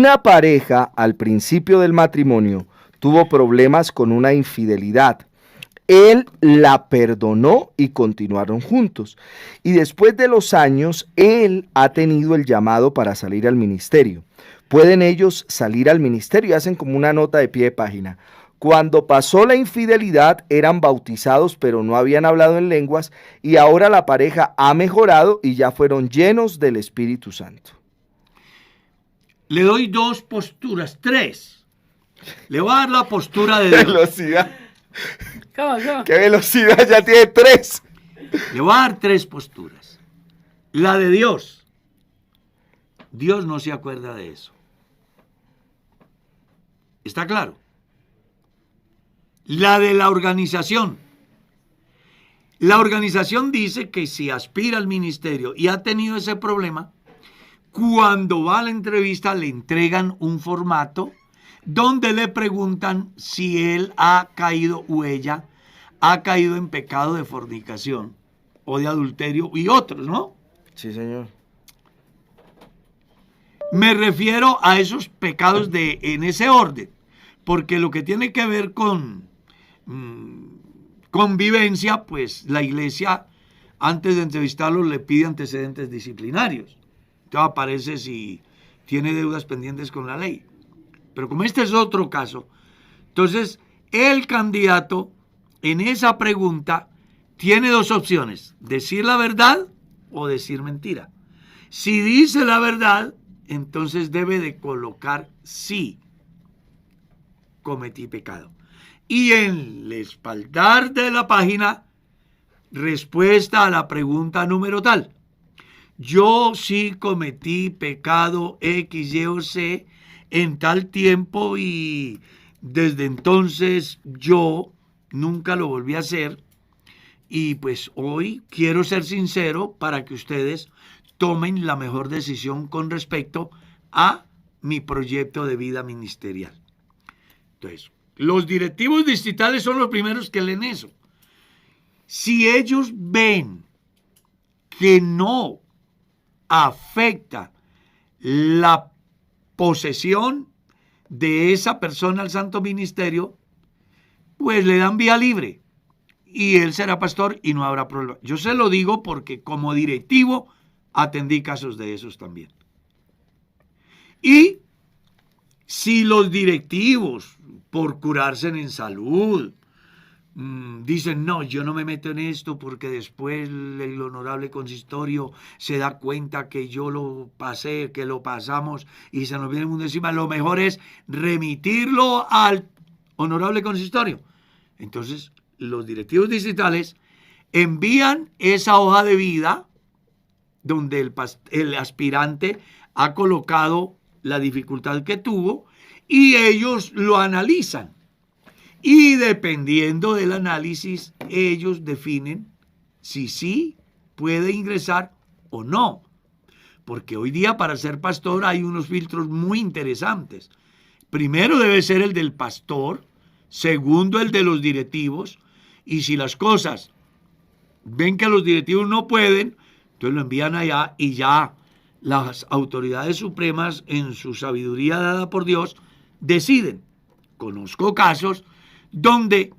una pareja al principio del matrimonio tuvo problemas con una infidelidad. Él la perdonó y continuaron juntos. Y después de los años, él ha tenido el llamado para salir al ministerio. Pueden ellos salir al ministerio y hacen como una nota de pie de página. Cuando pasó la infidelidad, eran bautizados, pero no habían hablado en lenguas, y ahora la pareja ha mejorado y ya fueron llenos del Espíritu Santo. Le doy 2 posturas, 3. Le voy a dar la postura de Dios. Velocidad. ¿Cómo? ¿Qué velocidad? Ya tiene 3. Le voy a dar 3 posturas. La de Dios. Dios no se acuerda de eso. ¿Está claro? La de la organización. La organización dice que si aspira al ministerio y ha tenido ese problema, cuando va a la entrevista le entregan un formato donde le preguntan si él ha caído o ella ha caído en pecado de fornicación o de adulterio y otros, ¿no? Sí, señor. Me refiero a esos pecados en ese orden, porque lo que tiene que ver con convivencia, pues la iglesia antes de entrevistarlo le pide antecedentes disciplinarios. Entonces aparece si tiene deudas pendientes con la ley. Pero como este es otro caso, entonces el candidato en esa pregunta tiene 2 opciones: decir la verdad o decir mentira. Si dice la verdad, entonces debe de colocar sí, cometí pecado. Y en el espaldar de la página, respuesta a la pregunta número tal. Yo sí cometí pecado X, Y o Z en tal tiempo y desde entonces yo nunca lo volví a hacer. Y pues hoy quiero ser sincero para que ustedes tomen la mejor decisión con respecto a mi proyecto de vida ministerial. Entonces, los directivos distritales son los primeros que leen eso. Si ellos ven que no afecta la posesión de esa persona al santo ministerio, pues le dan vía libre y él será pastor y no habrá problema. Yo se lo digo porque como directivo atendí casos de esos también. Y si los directivos, por curarse en salud, dicen, no, yo no me meto en esto porque después el honorable consistorio se da cuenta que yo lo pasé, que lo pasamos y se nos viene el mundo encima, lo mejor es remitirlo al honorable consistorio. Entonces, los directivos distritales envían esa hoja de vida donde el aspirante ha colocado la dificultad que tuvo y ellos lo analizan. Y dependiendo del análisis, ellos definen si sí puede ingresar o no. Porque hoy día para ser pastor hay unos filtros muy interesantes. Primero debe ser el del pastor, segundo el de los directivos, y si las cosas ven que los directivos no pueden, entonces lo envían allá y ya las autoridades supremas, en su sabiduría dada por Dios, deciden. Conozco casos donde,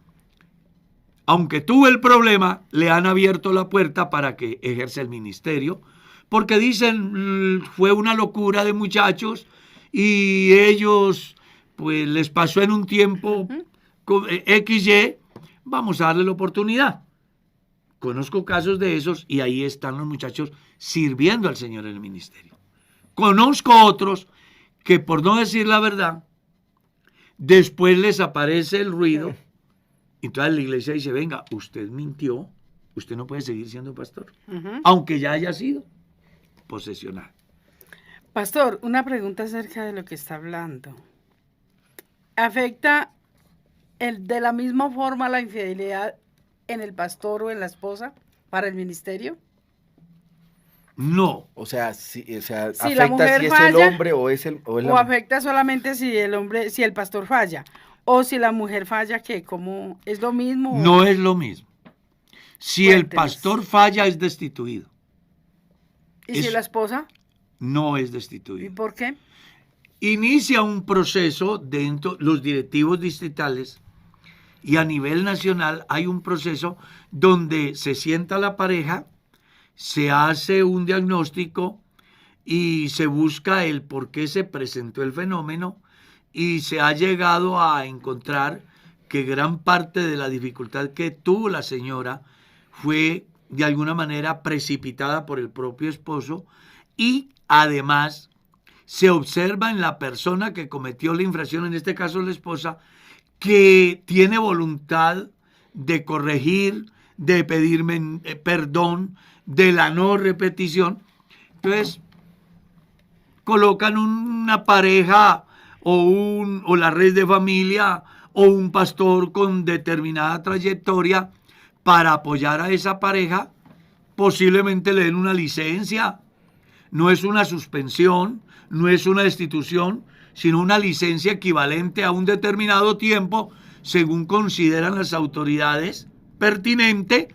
aunque tuvo el problema, le han abierto la puerta para que ejerza el ministerio, porque dicen, fue una locura de muchachos y ellos, pues les pasó en un tiempo XY, vamos a darle la oportunidad. Conozco casos de esos y ahí están los muchachos sirviendo al Señor en el ministerio. Conozco otros que, por no decir la verdad, después les aparece el ruido y entonces la iglesia dice, venga, usted mintió, usted no puede seguir siendo pastor, aunque ya haya sido posesional. Pastor, una pregunta acerca de lo que está hablando. ¿Afecta de la misma forma la infidelidad en el pastor o en la esposa para el ministerio? No. O sea, si la afecta mujer si es falla, el hombre o es el... O afecta solamente si el pastor falla. O si la mujer falla, ¿qué? ¿Cómo? ¿Es lo mismo? No es lo mismo. Si Cuéntenos. el pastor falla, es destituido. ¿Y si la esposa? No es ¿Y destituido. por qué? inicia un proceso dentro los directivos distritales y a nivel nacional hay un proceso donde se sienta la pareja, se hace un diagnóstico y se busca el por qué se presentó el fenómeno y se ha llegado a encontrar que gran parte de la dificultad que tuvo la señora fue de alguna manera precipitada por el propio esposo y además se observa en la persona que cometió la infracción, en este caso la esposa, que tiene voluntad de corregir, de pedirme perdón, de la no repetición. Entonces, colocan una pareja o la red de familia o un pastor con determinada trayectoria para apoyar a esa pareja, posiblemente le den una licencia. No es una suspensión, no es una destitución, sino una licencia equivalente a un determinado tiempo, según consideran las autoridades pertinente,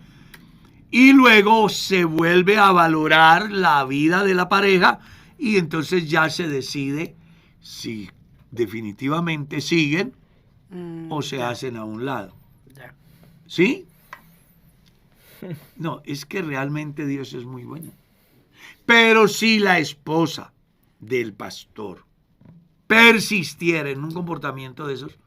y luego se vuelve a valorar la vida de la pareja y entonces ya se decide si definitivamente siguen o se hacen a un lado. Ya. ¿Sí? No, es que realmente Dios es muy bueno. Pero si la esposa del pastor persistiera en un comportamiento de esos,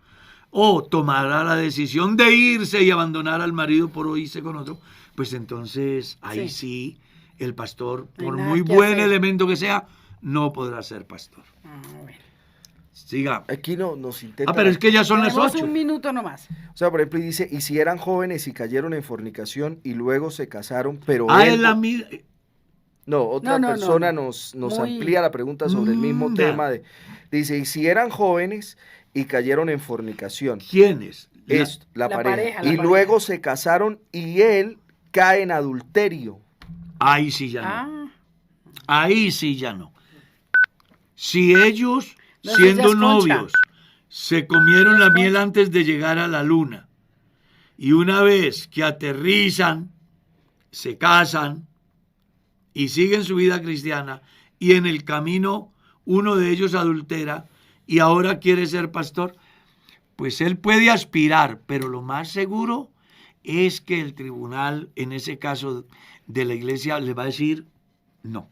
o tomara la decisión de irse y abandonar al marido por irse con otro, pues entonces ahí sí el pastor, No hay por nada muy que buen hacer. elemento que sea, no podrá ser pastor. Bueno. Siga. Aquí no, nos intenta. Pero es que ya son las Tenemos 8. un minuto nomás. O sea, por ejemplo, y dice, y si eran jóvenes y cayeron en fornicación y luego se casaron, pero Es él... la misma. No, otra No, persona no. nos Muy- amplía la pregunta sobre el mismo Ya. tema. Dice, y si eran jóvenes y cayeron en fornicación, ¿Quiénes? es la La pareja, pareja, la y pareja. luego se casaron y él cae en adulterio. Ahí sí ya no. Ah, Ahí sí ya no. Si ellos, No, eso siendo ya es concha. novios, se comieron la miel antes de llegar a la luna, y una vez que aterrizan, se casan y siguen su vida cristiana, y en el camino uno de ellos adultera y ahora quiere ser pastor, pues él puede aspirar, pero lo más seguro es que el tribunal, en ese caso de la iglesia, le va a decir no.